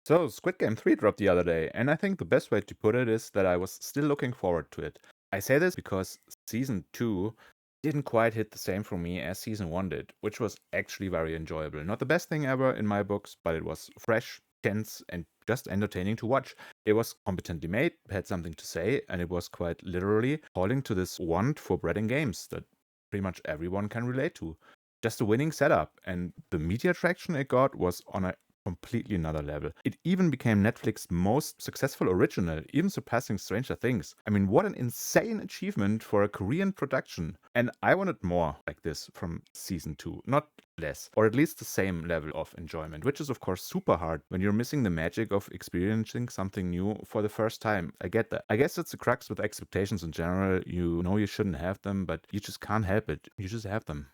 So, Squid Game 3 dropped the other day, and I think the best way to put it is that I was still looking forward to it. I say this because Season 2 didn't quite hit the same for me as Season 1 did, which was actually very enjoyable. Not the best thing ever in my books, but it was fresh, tense, and just entertaining to watch. It was competently made, had something to say, and it was quite literally calling to this want for bread and games that pretty much everyone can relate to. Just a winning setup, and the media traction it got was on a completely another level. It even became Netflix's most successful original, even surpassing Stranger Things. I mean, what an insane achievement for a Korean production. And I wanted more like this from season 2, not less, or at least the same level of enjoyment, which is of course super hard when you're missing the magic of experiencing something new for the first time. I get that. I guess it's the crux with expectations in general. You know you shouldn't have them, but you just can't help it. You just have them.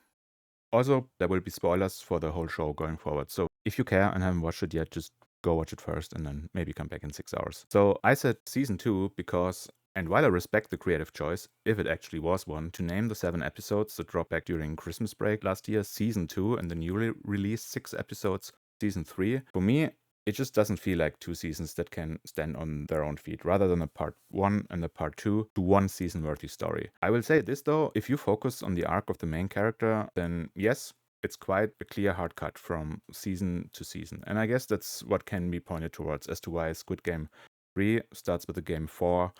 Also, there will be spoilers for the whole show going forward. So if you care and haven't watched it yet, just go watch it first and then maybe come back in 6 hours. So I said season 2 because, and while I respect the creative choice, if it actually was one, to name the 7 episodes that dropped back during Christmas break last year, season 2, and the newly released 6 episodes, season 3, for me, it just doesn't feel like 2 seasons that can stand on their own feet, rather than a part 1 and a part 2 to one season worthy story. I will say this though, if you focus on the arc of the main character, then yes, it's quite a clear hard cut from season to season. And I guess that's what can be pointed towards as to why Squid Game 3 starts with a game 4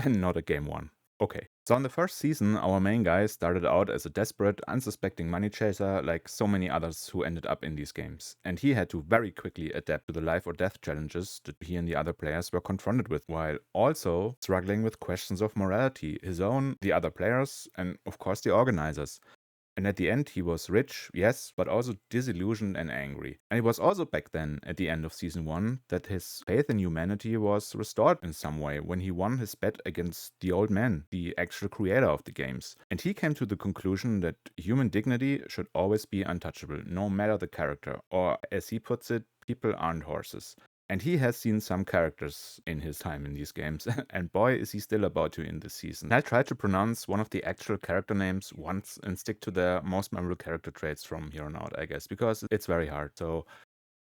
and not a game 1. Okay. So in the first season, our main guy started out as a desperate, unsuspecting money chaser like so many others who ended up in these games. And he had to very quickly adapt to the life or death challenges that he and the other players were confronted with, while also struggling with questions of morality, his own, the other players, and of course the organizers. And at the end, he was rich, yes, but also disillusioned and angry. And it was also back then, at the end of season 1, that his faith in humanity was restored in some way when he won his bet against the old man, the actual creator of the games. And he came to the conclusion that human dignity should always be untouchable, no matter the character. Or, as he puts it, people aren't horses. And he has seen some characters in his time in these games, and boy is he still about to in this season. I'll try to pronounce one of the actual character names once and stick to their most memorable character traits from here on out, I guess, because it's very hard. So,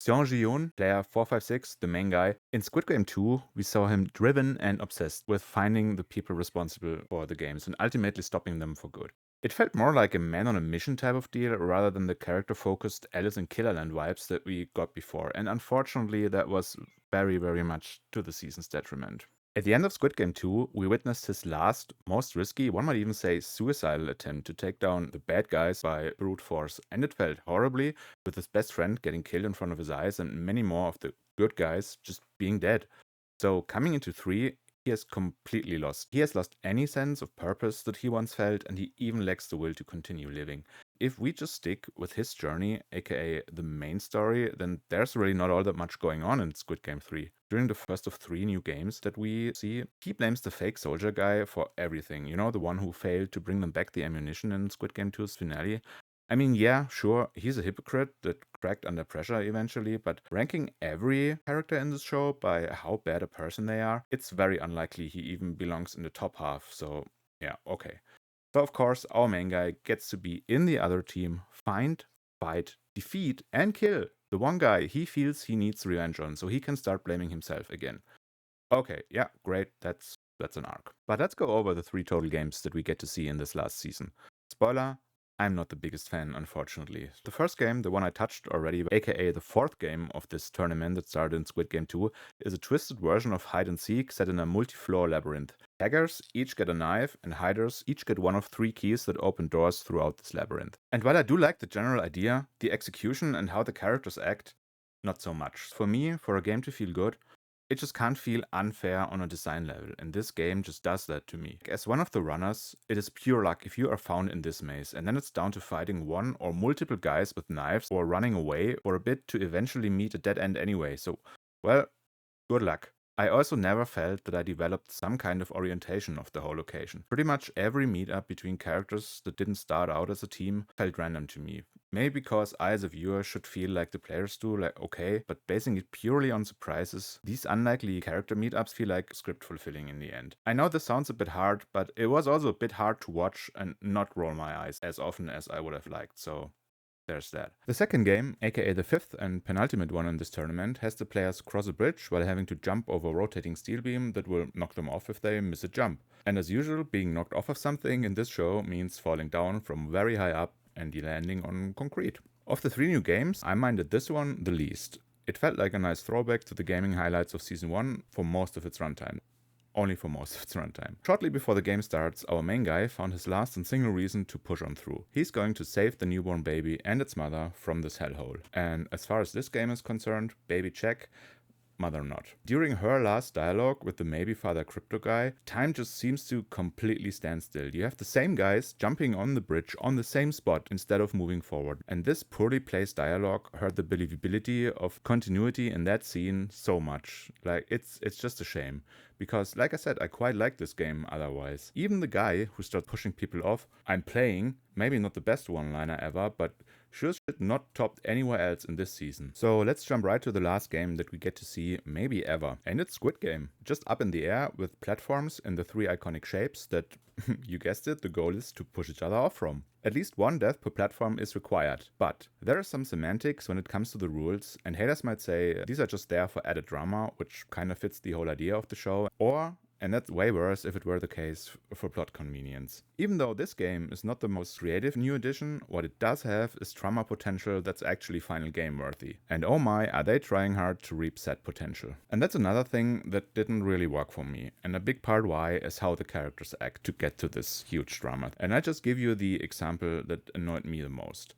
Seong Ji-yoon, player 456, the main guy. In Squid Game 2, we saw him driven and obsessed with finding the people responsible for the games and ultimately stopping them for good. It felt more like a man on a mission type of deal rather than the character-focused Alice in Killerland vibes that we got before, and unfortunately that was very, very much to the season's detriment. At the end of Squid Game 2, we witnessed his last, most risky, one might even say suicidal attempt to take down the bad guys by brute force, and it felt horribly, with his best friend getting killed in front of his eyes and many more of the good guys just being dead. So coming into 3, he has completely lost. He has lost any sense of purpose that he once felt, and he even lacks the will to continue living. If we just stick with his journey, aka the main story, then there's really not all that much going on in Squid Game 3. During the first of 3 new games that we see, he blames the fake soldier guy for everything. You know, the one who failed to bring them back the ammunition in Squid Game 2's finale. I mean, yeah, sure, he's a hypocrite that cracked under pressure eventually, but ranking every character in this show by how bad a person they are, it's very unlikely he even belongs in the top half, so yeah, okay. So of course, our main guy gets to be in the other team, find, fight, defeat, and kill the one guy he feels he needs revenge on, so he can start blaming himself again. Okay, yeah, great, that's an arc. But let's go over the 3 total games that we get to see in this last season. Spoiler, I'm not the biggest fan, unfortunately. The first game, the one I touched already, aka the 4th game of this tournament that started in Squid Game 2, is a twisted version of hide and seek set in a multi-floor labyrinth. Taggers each get a knife, and hiders each get one of 3 keys that open doors throughout this labyrinth. And while I do like the general idea, the execution and how the characters act, not so much. For me, for a game to feel good, it just can't feel unfair on a design level, and this game just does that to me. As one of the runners, it is pure luck if you are found in this maze, and then it's down to fighting one or multiple guys with knives or running away for a bit to eventually meet a dead end anyway, so, well, good luck. I also never felt that I developed some kind of orientation of the whole location. Pretty much every meetup between characters that didn't start out as a team felt random to me. Maybe because I as a viewer should feel like the players do, like okay, but basing it purely on surprises, these unlikely character meetups feel like script fulfilling in the end. I know this sounds a bit hard, but it was also a bit hard to watch and not roll my eyes as often as I would have liked, so there's that. The second game, aka the fifth and penultimate one in this tournament, has the players cross a bridge while having to jump over a rotating steel beam that will knock them off if they miss a jump. And as usual, being knocked off of something in this show means falling down from very high up and landing on concrete. Of the 3 new games, I minded this one the least. It felt like a nice throwback to the gaming highlights of Season 1 for most of its runtime. Only for most of its runtime. Shortly before the game starts, our main guy found his last and single reason to push on through. He's going to save the newborn baby and its mother from this hellhole. And as far as this game is concerned, baby check, mother not. During her last dialogue with the maybe father crypto guy, time just seems to completely stand still. You have the same guys jumping on the bridge on the same spot instead of moving forward. And this poorly placed dialogue hurt the believability of continuity in that scene so much. Like, it's just a shame. Because, like I said, I quite like this game otherwise. Even the guy who starts pushing people off, I'm playing, maybe not the best one-liner ever, but sure shit not topped anywhere else in this season. So let's jump right to the last game that we get to see maybe ever. And it's Squid Game. Just up in the air with platforms in the 3 iconic shapes that, you guessed it, the goal is to push each other off from. At least 1 death per platform is required. But there are some semantics when it comes to the rules, and haters might say these are just there for added drama, which kind of fits the whole idea of the show, or, and that's way worse if it were the case, for plot convenience. Even though this game is not the most creative new addition, what it does have is trauma potential that's actually final game worthy. And oh my, are they trying hard to reap said potential. And that's another thing that didn't really work for me, and a big part why is how the characters act to get to this huge drama. And I just give you the example that annoyed me the most.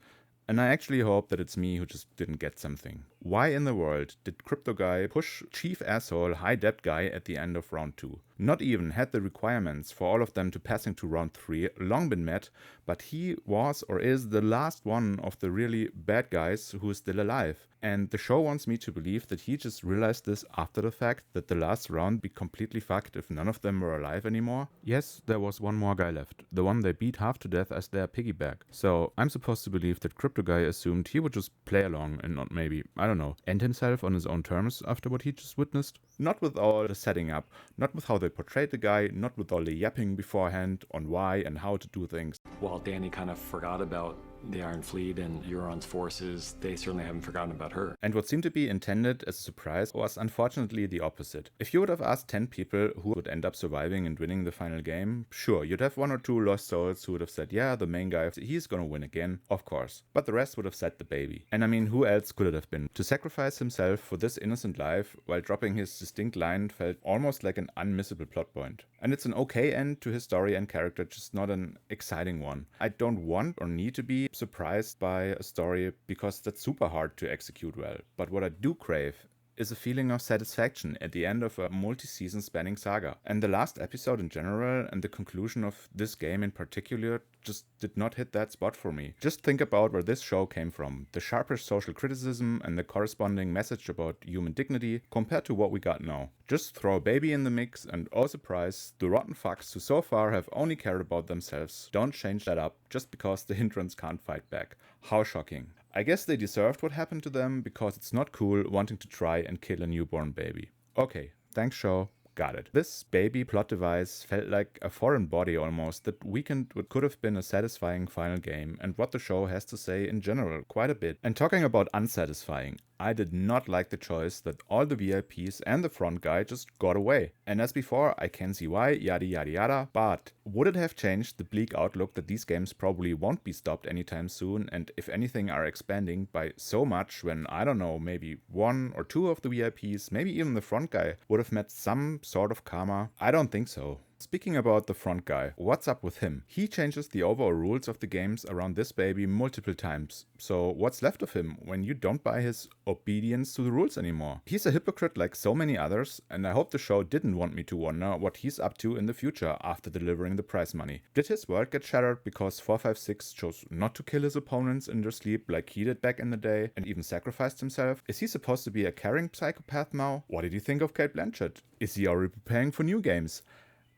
And I actually hope that it's me who just didn't get something. Why in the world did Crypto Guy push Chief Asshole High Debt Guy at the end of round 2? Not even had the requirements for all of them to passing to round 3 long been met, but he was or is the last one of the really bad guys who is still alive. And the show wants me to believe that he just realized this after the fact, that the last round be completely fucked if none of them were alive anymore. Yes, there was one more guy left, the one they beat half to death as their piggyback. So I'm supposed to believe that Crypto Guy assumed he would just play along and not maybe, I don't know, end himself on his own terms after what he just witnessed? Not with all the setting up, not with how they portrayed the guy, not with all the yapping beforehand on why and how to do things. While Danny kind of forgot about the Iron Fleet and Euron's forces, they certainly haven't forgotten about her. And what seemed to be intended as a surprise was unfortunately the opposite. If you would have asked 10 people who would end up surviving and winning the final game, sure, you'd have 1 or 2 lost souls who would have said, yeah, the main guy, he's gonna win again, of course. But the rest would have said the baby. And I mean, who else could it have been? To sacrifice himself for this innocent life while dropping his distinct line felt almost like an unmissable plot point. And it's an okay end to his story and character, just not an exciting one. I don't want or need to be surprised by a story because that's super hard to execute well. But what I do crave is a feeling of satisfaction at the end of a multi-season spanning saga. And the last episode in general and the conclusion of this game in particular just did not hit that spot for me. Just think about where this show came from. The sharpish social criticism and the corresponding message about human dignity compared to what we got now. Just throw a baby in the mix and oh surprise, the rotten fucks who so far have only cared about themselves don't change that up just because the hindrance can't fight back. How shocking. I guess they deserved what happened to them because it's not cool wanting to try and kill a newborn baby. Okay, thanks show. Got it. This baby plot device felt like a foreign body almost that weakened what could have been a satisfying final game and what the show has to say in general quite a bit. And talking about unsatisfying, I did not like the choice that all the VIPs and the front guy just got away. And as before, I can see why, yada yada yada, but would it have changed the bleak outlook that these games probably won't be stopped anytime soon and if anything are expanding by so much when, I don't know, maybe 1 or 2 of the VIPs, maybe even the front guy would have met some sort of karma? I don't think so. Speaking about the front guy, what's up with him? He changes the overall rules of the games around this baby multiple times. So what's left of him when you don't buy his obedience to the rules anymore? He's a hypocrite like so many others, and I hope the show didn't want me to wonder what he's up to in the future after delivering the prize money. Did his world get shattered because 456 chose not to kill his opponents in their sleep like he did back in the day and even sacrificed himself? Is he supposed to be a caring psychopath now? What did you think of Cate Blanchett? Is he already preparing for new games?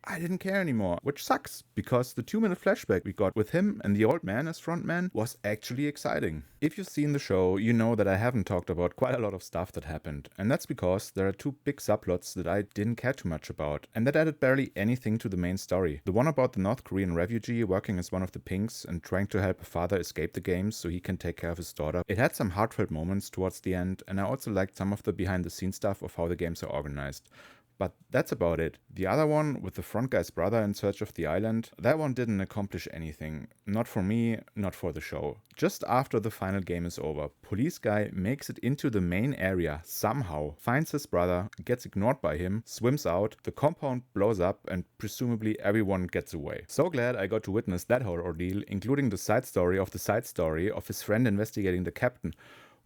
I didn't care anymore, which sucks, because the 2-minute flashback we got with him and the old man as frontman was actually exciting. If you've seen the show, you know that I haven't talked about quite a lot of stuff that happened, and that's because there are 2 big subplots that I didn't care too much about, and that added barely anything to the main story. The one about the North Korean refugee working as one of the Pinks and trying to help a father escape the games so he can take care of his daughter. It had some heartfelt moments towards the end, and I also liked some of the behind the scenes stuff of how the games are organized. But that's about it. The other one, with the front guy's brother in search of the island, that one didn't accomplish anything. Not for me, not for the show. Just after the final game is over, police guy makes it into the main area somehow, finds his brother, gets ignored by him, swims out, the compound blows up, and presumably everyone gets away. So glad I got to witness that whole ordeal, including the side story of his friend investigating the captain,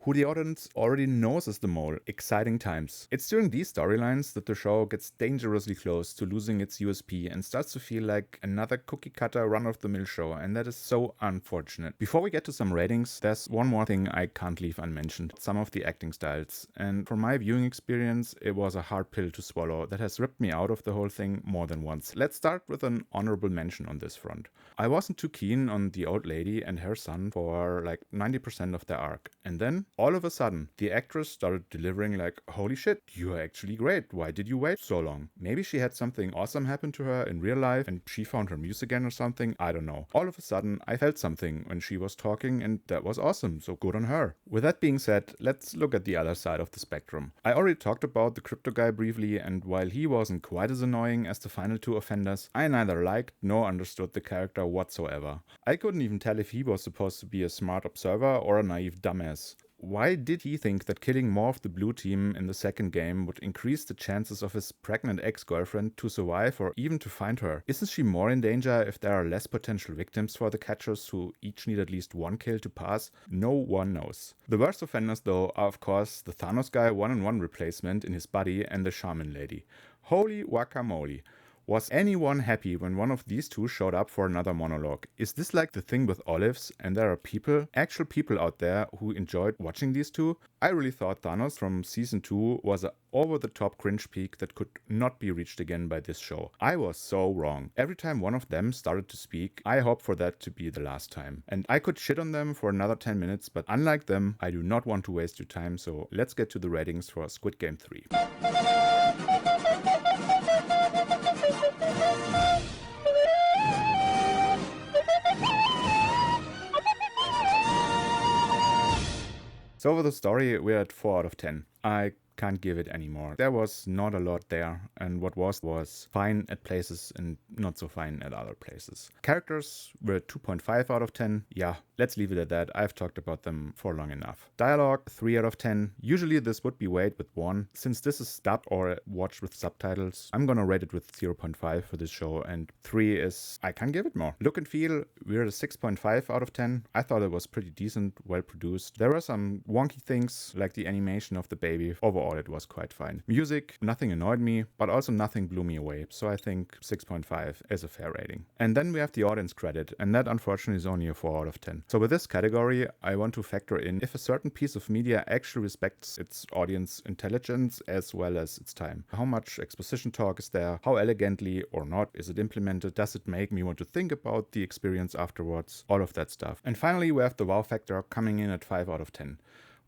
who the audience already knows as the mole. Exciting times. It's during these storylines that the show gets dangerously close to losing its USP and starts to feel like another cookie-cutter run-of-the-mill show, and that is so unfortunate. Before we get to some ratings, there's one more thing I can't leave unmentioned. Some of the acting styles. And from my viewing experience, it was a hard pill to swallow that has ripped me out of the whole thing more than once. Let's start with an honorable mention on this front. I wasn't too keen on the old lady and her son for like 90% of their arc, and then all of a sudden, the actress started delivering like, holy shit, you are actually great, why did you wait so long? Maybe she had something awesome happen to her in real life and she found her muse again or something, I don't know. All of a sudden, I felt something when she was talking and that was awesome, so good on her. With that being said, let's look at the other side of the spectrum. I already talked about the crypto guy briefly, and while he wasn't quite as annoying as the final 2 offenders, I neither liked nor understood the character whatsoever. I couldn't even tell if he was supposed to be a smart observer or a naive dumbass. Why did he think that killing more of the blue team in the second game would increase the chances of his pregnant ex-girlfriend to survive or even to find her? Isn't she more in danger if there are less potential victims for the catchers who each need at least 1 kill to pass? No one knows. The worst offenders though are of course the Thanos guy 1-on-1 replacement in his body and the shaman lady. Holy guacamole. Was anyone happy when one of these 2 showed up for another monologue? Is this like the thing with olives and there are people, actual people out there who enjoyed watching these 2? I really thought Thanos from season 2 was a over-the-top cringe peak that could not be reached again by this show. I was so wrong. Every time one of them started to speak, I hoped for that to be the last time. And I could shit on them for another 10 minutes, but unlike them, I do not want to waste your time, so let's get to the ratings for Squid Game 3. So for the story, we're at 4 out of 10. I can't give it anymore. There was not a lot there, and what was fine at places and not so fine at other places. Characters were 2.5 out of 10. Yeah, let's leave it at that. I've talked about them for long enough. Dialogue, 3 out of 10. Usually this would be weighed with 1. Since this is dubbed or watched with subtitles, I'm gonna rate it with 0.5 for this show, and 3 is, I can't give it more. Look and feel, we're at a 6.5 out of 10. I thought it was pretty decent, well produced. There were some wonky things, like the animation of the baby. Overall, it was quite fine. Music, nothing annoyed me, but also nothing blew me away, so I think 6.5 is a fair rating. And then we have the audience credit, and that unfortunately is only a 4 out of 10. So with this category, I want to factor in if a certain piece of media actually respects its audience intelligence as well as its time. How much exposition talk is there? How elegantly or not is it implemented? Does it make me want to think about the experience afterwards? All of that stuff. And finally, we have the wow factor coming in at 5 out of 10.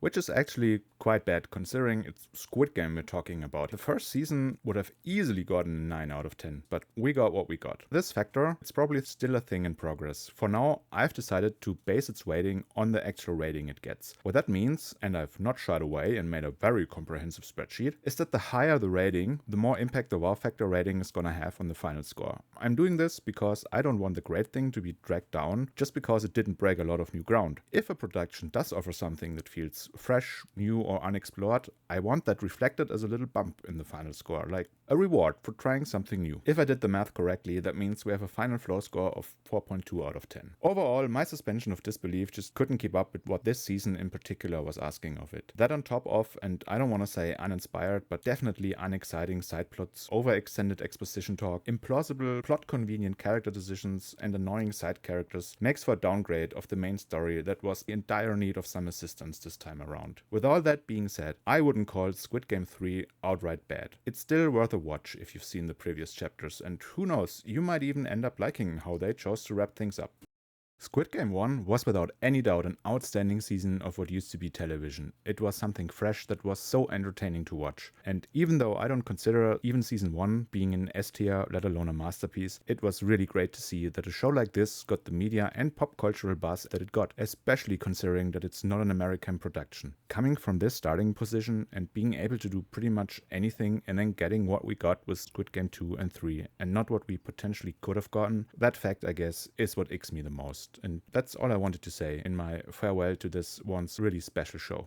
Which is actually quite bad considering it's Squid Game we're talking about. The first season would have easily gotten a 9 out of 10, but we got what we got. This factor, it's probably still a thing in progress. For now, I've decided to base its weighting on the actual rating it gets. What that means, and I've not shied away and made a very comprehensive spreadsheet, is that the higher the rating, the more impact the wow factor rating is gonna have on the final score. I'm doing this because I don't want the great thing to be dragged down just because it didn't break a lot of new ground. If a production does offer something that feels fresh, new, or unexplored, I want that reflected as a little bump in the final score, like a reward for trying something new. If I did the math correctly, that means we have a final flow score of 4.2 out of 10. Overall, my suspension of disbelief just couldn't keep up with what this season in particular was asking of it. That on top of, and I don't want to say uninspired, but definitely unexciting side plots, overextended exposition talk, implausible, plot-convenient character decisions, and annoying side characters makes for a downgrade of the main story that was in dire need of some assistance this time time around. With all that being said, I wouldn't call Squid Game 3 outright bad. It's still worth a watch if you've seen the previous chapters, and who knows, you might even end up liking how they chose to wrap things up. Squid Game 1 was without any doubt an outstanding season of what used to be television. It was something fresh that was so entertaining to watch. And even though I don't consider even season 1 being an S tier, let alone a masterpiece, it was really great to see that a show like this got the media and pop cultural buzz that it got, especially considering that it's not an American production. Coming from this starting position and being able to do pretty much anything and then getting what we got with Squid Game 2 and 3 and not what we potentially could have gotten, that fact, I guess, is what icks me the most. And that's all I wanted to say in my farewell to this once really special show.